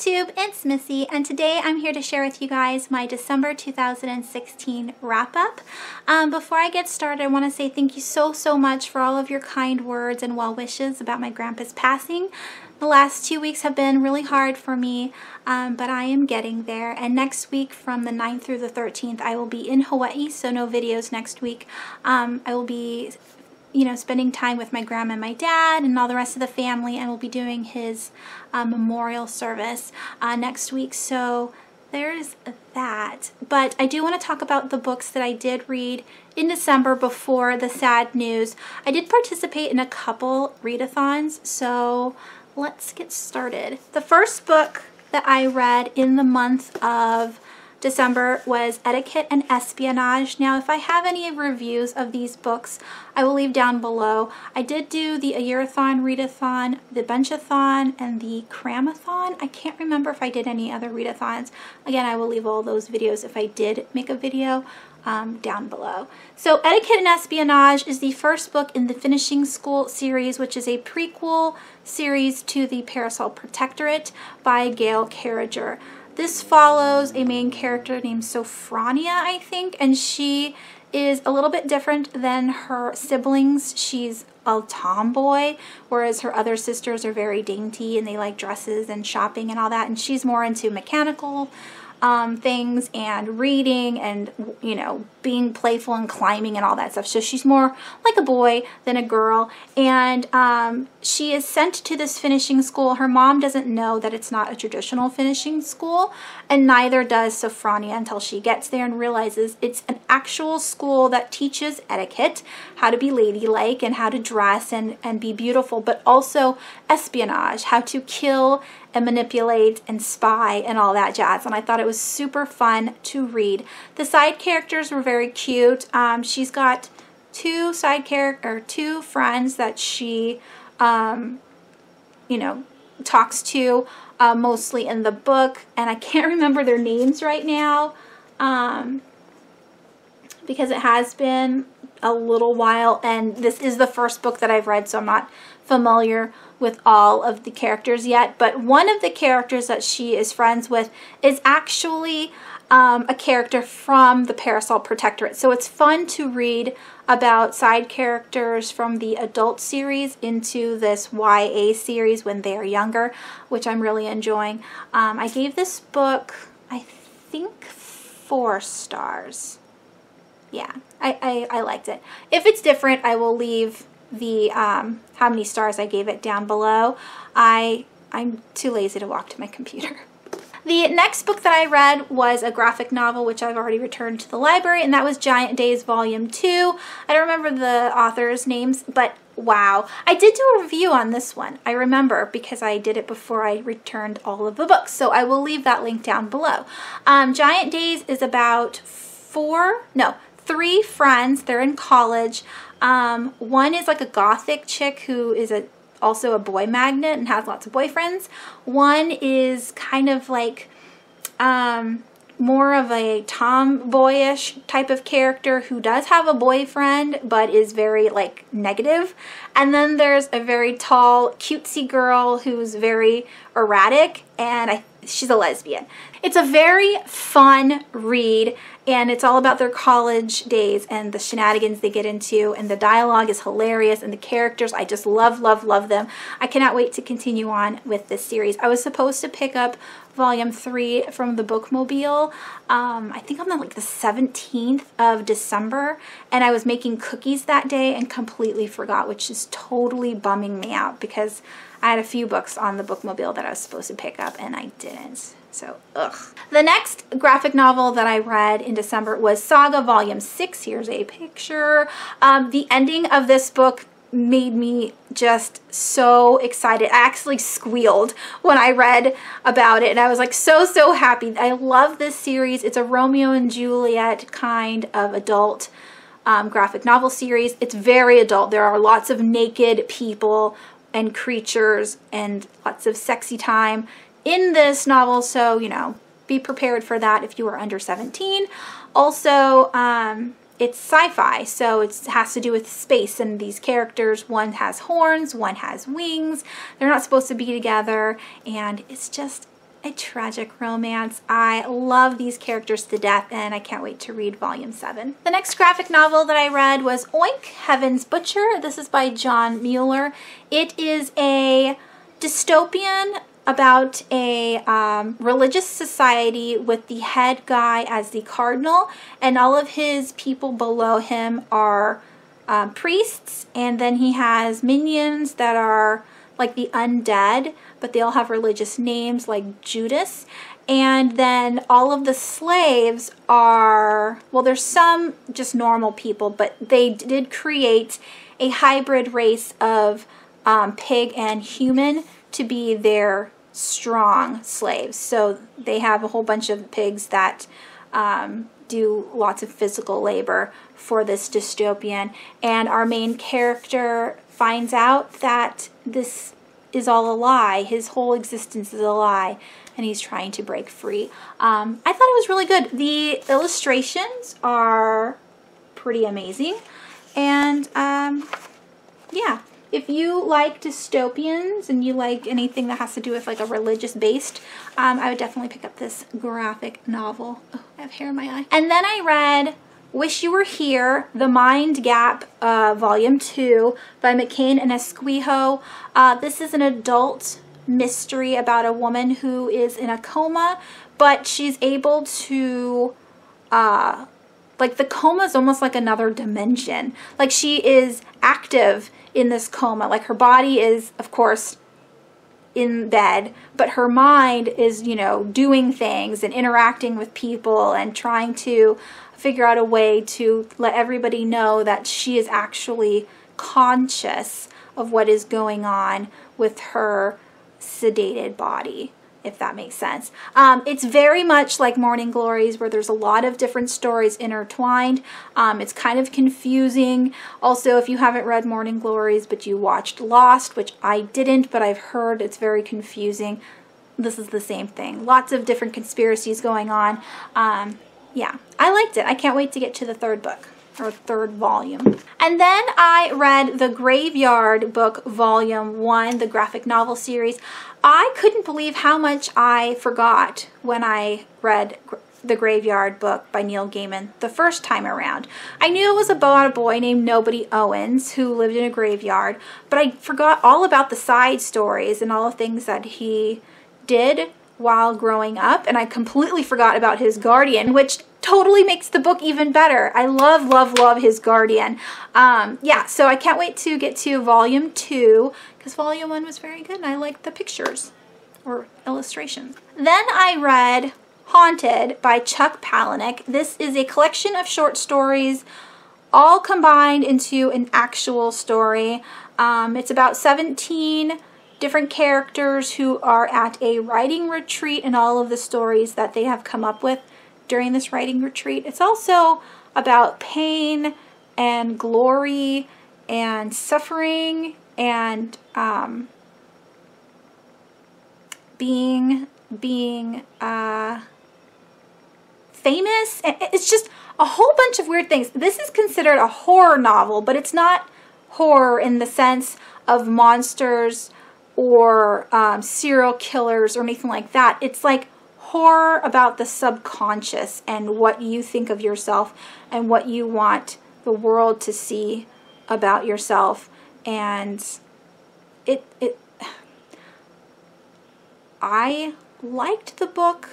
YouTube, it's Missy, and today I'm here to share with you guys my December 2016 wrap-up. Before I get started, I want to say thank you so much for all of your kind words and well wishes about my grandpa's passing. The last 2 weeks have been really hard for me, but I am getting there. And next week, from the 9th through the 13th, I will be in Hawaii, so no videos next week. I will be spending time with my grandma and my dad and all the rest of the family, and we'll be doing his memorial service next week. So there's that. But I do want to talk about the books that I did read in December before the sad news. I did participate in a couple readathons, so let's get started. The first book that I read in the month of December was Etiquette and Espionage. Now, if I have any reviews of these books, I will leave down below. I did do the A Year-a-thon, Readathon, the Bench-a-thon, and the Cram-a-thon. I can't remember if I did any other readathons. Again, I will leave all those videos if I did make a video down below. So Etiquette and Espionage is the first book in the Finishing School series, which is a prequel series to the Parasol Protectorate by Gail Carriger. This follows a main character named Sophronia, I think, and she is a little bit different than her siblings. She's a tomboy, whereas her other sisters are very dainty and they like dresses and shopping and all that, and she's more into mechanical things and reading and, being playful and climbing and all that stuff. So she's more like a boy than a girl, and she is sent to this finishing school. Her mom doesn't know that it's not a traditional finishing school, and neither does Sophronia until she gets there and realizes it's an actual school that teaches etiquette, how to be ladylike and how to dress and be beautiful, but also espionage, how to kill and manipulate and spy and all that jazz. And I thought it was super fun to read. The side characters were very cute. She's got two friends that she talks to mostly in the book, and I can't remember their names right now because it has been a little while, and this is the first book that I've read, so I'm not familiar with all of the characters yet. But one of the characters that she is friends with is actually a character from the Parasol Protectorate. So it's fun to read about side characters from the adult series into this YA series when they're younger, which I'm really enjoying. I gave this book, I think, 4 stars. Yeah, I liked it. If it's different, I will leave the how many stars I gave it down below. I'm too lazy to walk to my computer. The next book that I read was a graphic novel, which I've already returned to the library, and that was Giant Days Volume 2. I don't remember the authors' names, but wow. I did do a review on this one, I remember, because I did it before I returned all of the books, so I will leave that link down below. Giant Days is about 3 friends. They're in college. One is like a gothic chick who is also a boy magnet and has lots of boyfriends. One is kind of like more of a tomboyish type of character who does have a boyfriend but is very like negative. And then there's a very tall cutesy girl who's very erratic, and she's a lesbian. It's a very fun read, and it's all about their college days and the shenanigans they get into, and the dialogue is hilarious, and the characters, I just love them. I cannot wait to continue on with this series. I was supposed to pick up Volume 3 from the Bookmobile, I think on the 17th of December, and I was making cookies that day and completely forgot, which is totally bumming me out because I had a few books on the Bookmobile that I was supposed to pick up and I didn't. So, ugh. The next graphic novel that I read in December was Saga Volume 6. Here's a picture. The ending of this book made me just so excited. I actually squealed when I read about it, and I was like so happy. I love this series. It's a Romeo and Juliet kind of adult graphic novel series. It's very adult. There are lots of naked people and creatures and lots of sexy time in this novel, so be prepared for that if you are under 17. Also, it's sci-fi, so it has to do with space, and these characters, one has horns, one has wings. They're not supposed to be together, and it's just a tragic romance. I love these characters to death, and I can't wait to read volume 7. The next graphic novel that I read was Oink, Heaven's Butcher. This is by John Mueller. It is a dystopian about a religious society with the head guy as the cardinal, and all of his people below him are priests, and then he has minions that are like the undead, but they all have religious names like Judas. And then all of the slaves are, well, there's some just normal people, but they did create a hybrid race of pig and human to be their strong slaves. So they have a whole bunch of pigs that do lots of physical labor for this dystopian, and our main character finds out that this is all a lie. His whole existence is a lie, and he's trying to break free. I thought it was really good. The illustrations are pretty amazing, and yeah, if you like dystopians and you like anything that has to do with like a religious based, I would definitely pick up this graphic novel. Oh, I have hair in my eye. And then I read Wish You Were Here, The Mind Gap, Volume 2 by McCain and Esquijo. This is an adult mystery about a woman who is in a coma, but she's able to, like the coma is almost like another dimension. Like she is active in this coma. Like her body is, of course, in bed, but her mind is, you know, doing things and interacting with people and trying to figure out a way to let everybody know that she is actually conscious of what is going on with her sedated body, if that makes sense. It's very much like Morning Glories, where there's a lot of different stories intertwined. It's kind of confusing. Also, if you haven't read Morning Glories but you watched Lost, which I didn't, but I've heard it's very confusing, this is the same thing. Lots of different conspiracies going on. Yeah, I liked it. I can't wait to get to the third book, or third volume. And then I read The Graveyard Book Volume 1, the graphic novel series. I couldn't believe how much I forgot when I read The Graveyard Book by Neil Gaiman the first time around. I knew it was about a boy named Nobody Owens who lived in a graveyard, but I forgot all about the side stories and all the things that he did while growing up, and I completely forgot about his guardian, which totally makes the book even better. I love, love, love his guardian. Yeah, so I can't wait to get to Volume 2, because Volume 1 was very good, and I liked the pictures, or illustrations. Then I read Haunted by Chuck Palahniuk. This is a collection of short stories, all combined into an actual story. It's about 17 different characters who are at a writing retreat, and all of the stories that they have come up with during this writing retreat. It's also about pain and glory and suffering and being famous. It's just a whole bunch of weird things. This is considered a horror novel, but it's not horror in the sense of monsters or serial killers or anything like that. It's like horror about the subconscious and what you think of yourself and what you want the world to see about yourself. And I liked the book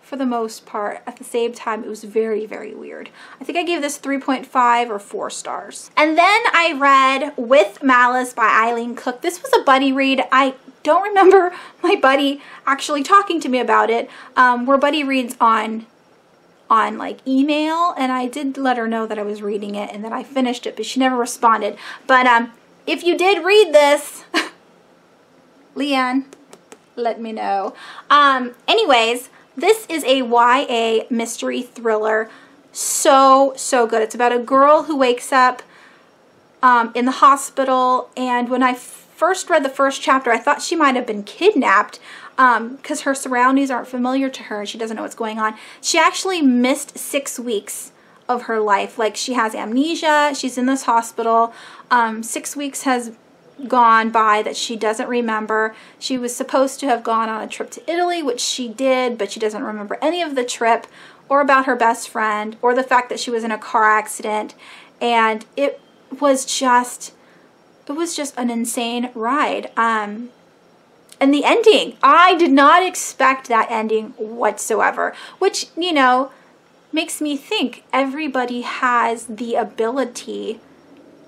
for the most part. At the same time, it was very, very weird. I think I gave this 3.5 or 4 stars. And then I read With Malice by Eileen Cook. This was a buddy read. I don't remember my buddy actually talking to me about it. We're buddy reads on like email, and I did let her know that I was reading it and that I finished it, but she never responded. But if you did read this, Leanne, let me know. Anyways, this is a YA mystery thriller. So good. It's about a girl who wakes up in the hospital, and when I first read the first chapter, I thought she might have been kidnapped because her surroundings aren't familiar to her and she doesn't know what's going on. She actually missed 6 weeks of her life. Like, she has amnesia. She's in this hospital. 6 weeks has gone by that she doesn't remember. She was supposed to have gone on a trip to Italy, which she did, but she doesn't remember any of the trip or about her best friend or the fact that she was in a car accident. And it was just an insane ride. And the ending, I did not expect that ending whatsoever, which, you know, makes me think everybody has the ability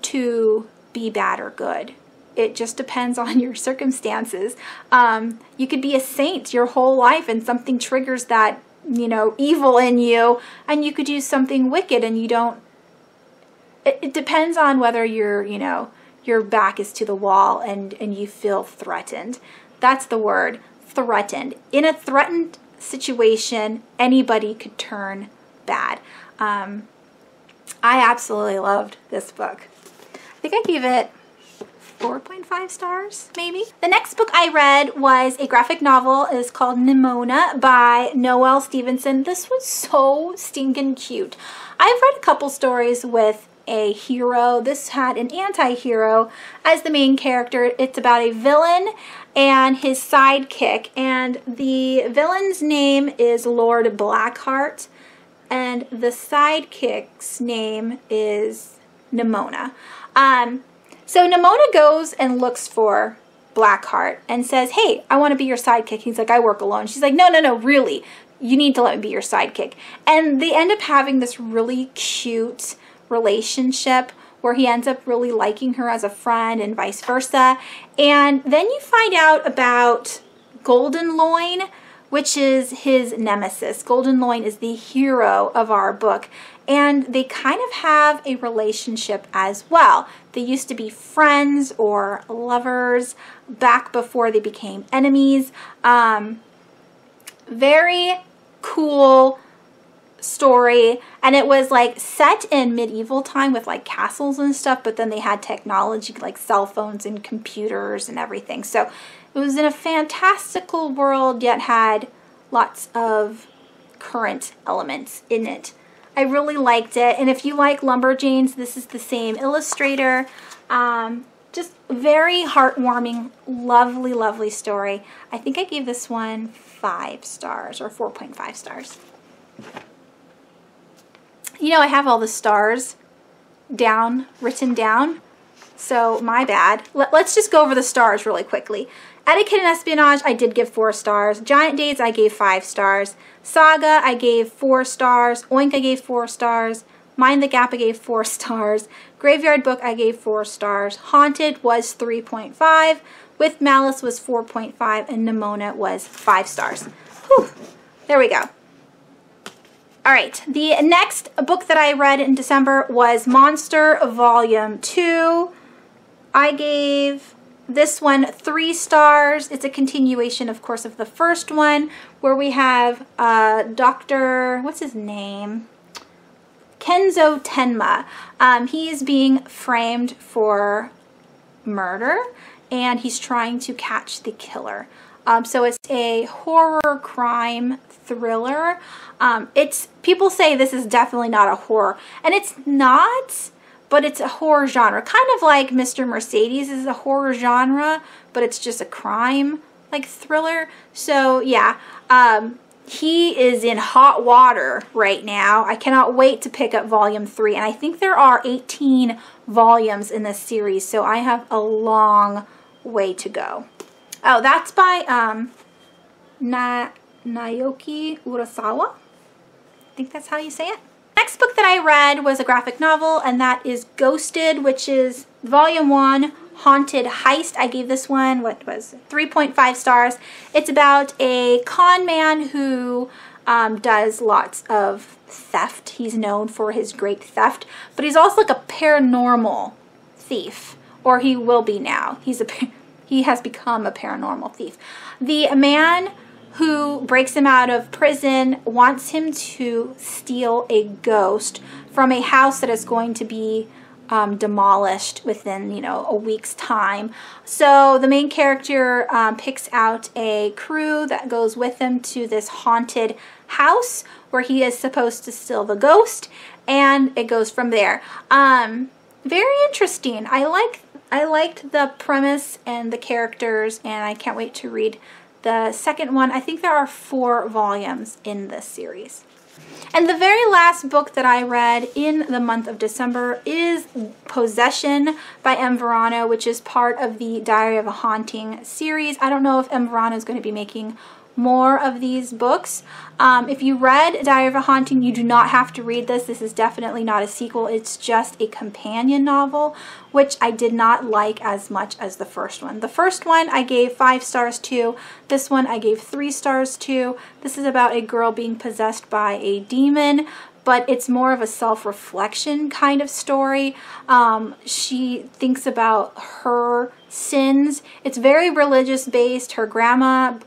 to be bad or good. It just depends on your circumstances. You could be a saint your whole life and something triggers that, you know, evil in you, and you could do something wicked and you don't. It depends on whether you're, you know, your back is to the wall and you feel threatened. That's the word, threatened. In a threatened situation, anybody could turn bad. I absolutely loved this book. I think I gave it 4.5 stars, maybe. The next book I read was a graphic novel. It's called Nimona by Noelle Stevenson. This was so stinking cute. I've read a couple stories with a hero. This had an anti-hero as the main character. It's about a villain and his sidekick, and the villain's name is Lord Blackheart, and the sidekick's name is Nimona. So Nimona goes and looks for Blackheart and says, hey, I want to be your sidekick. He's like, I work alone. She's like, no, really. You need to let me be your sidekick. And they end up having this really cute relationship where he ends up really liking her as a friend and vice versa. And then you find out about Golden Loin, which is his nemesis. Golden Loin is the hero of our book, and they kind of have a relationship as well. They used to be friends or lovers back before they became enemies. Very cool story, and it was like set in medieval time with like castles and stuff, but then they had technology like cell phones and computers and everything. So it was in a fantastical world, yet had lots of current elements in it. I really liked it, and if you like Lumberjanes, this is the same illustrator. Just very heartwarming, lovely, lovely story. I think I gave this one 5 stars or 4.5 stars. You know, I have all the stars written down, so my bad. Let's just go over the stars really quickly. Etiquette and Espionage, I did give 4 stars. Giant Days, I gave 5 stars. Saga, I gave 4 stars. Oink, I gave 4 stars. Mind the Gap, I gave 4 stars. Graveyard Book, I gave 4 stars. Haunted was 3.5. With Malice was 4.5. And Nimona was 5 stars. Whew. There we go. All right, the next book that I read in December was Monster Volume 2. I gave this one 3 stars. It's a continuation, of course, of the first one, where we have Dr. what's his name? Kenzo Tenma. He is being framed for murder, and he's trying to catch the killer. So it's a horror crime thriller. People say this is definitely not a horror, and it's not, but it's a horror genre. Kind of like Mr. Mercedes is a horror genre, but it's just a crime like thriller. So yeah, he is in hot water right now. I cannot wait to pick up volume 3, and I think there are 18 volumes in this series, so I have a long way to go. Oh, that's by Naoki Urasawa. I think that's how you say it. Next book that I read was a graphic novel, and that is Ghosted, which is volume 1, Haunted Heist. I gave this one, 3.5 stars. It's about a con man who does lots of theft. He's known for his great theft, but he's also like a paranormal thief, or he will be now. He has become a paranormal thief. The man who breaks him out of prison wants him to steal a ghost from a house that is going to be demolished within, a week's time. So the main character picks out a crew that goes with him to this haunted house where he is supposed to steal the ghost, and it goes from there. Very interesting. I like I liked the premise and the characters, and I can't wait to read the second one. I think there are 4 volumes in this series. And the very last book that I read in the month of December is Possession by M. Verano, which is part of the Diary of a Haunting series. I don't know if M. Verano is going to be making more of these books. If you read Diary of a Haunting, you do not have to read this. This is definitely not a sequel. It's just a companion novel, which I did not like as much as the first one. The first one I gave 5 stars to. This one I gave 3 stars to. This is about a girl being possessed by a demon, but it's more of a self-reflection kind of story. She thinks about her sins. It's very religious based. Her grandma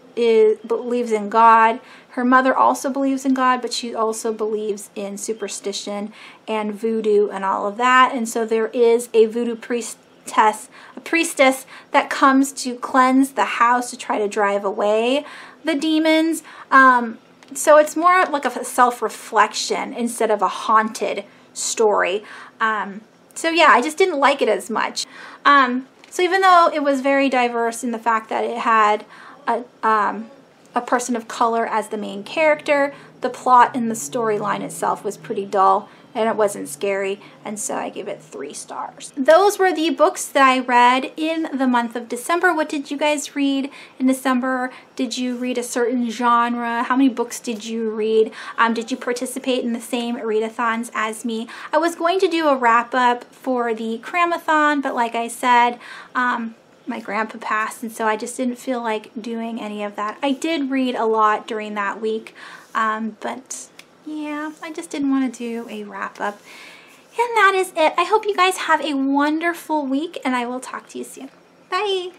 believes in God. Her mother also believes in God, but she also believes in superstition and voodoo and all of that. And so there is a voodoo priestess that comes to cleanse the house to try to drive away the demons. So it's more like a self-reflection instead of a haunted story. So yeah, I just didn't like it as much. So even though it was very diverse in the fact that it had a person of color as the main character, the plot and the storyline itself was pretty dull, and it wasn't scary, and so I gave it 3 stars. Those were the books that I read in the month of December. What did you guys read in December? Did you read a certain genre? How many books did you read? Did you participate in the same readathons as me? I was going to do a wrap-up for the Cramathon, but like I said, my grandpa passed, and so I just didn't feel like doing any of that. I did read a lot during that week, but yeah, I just didn't want to do a wrap-up. And that is it. I hope you guys have a wonderful week, and I will talk to you soon. Bye!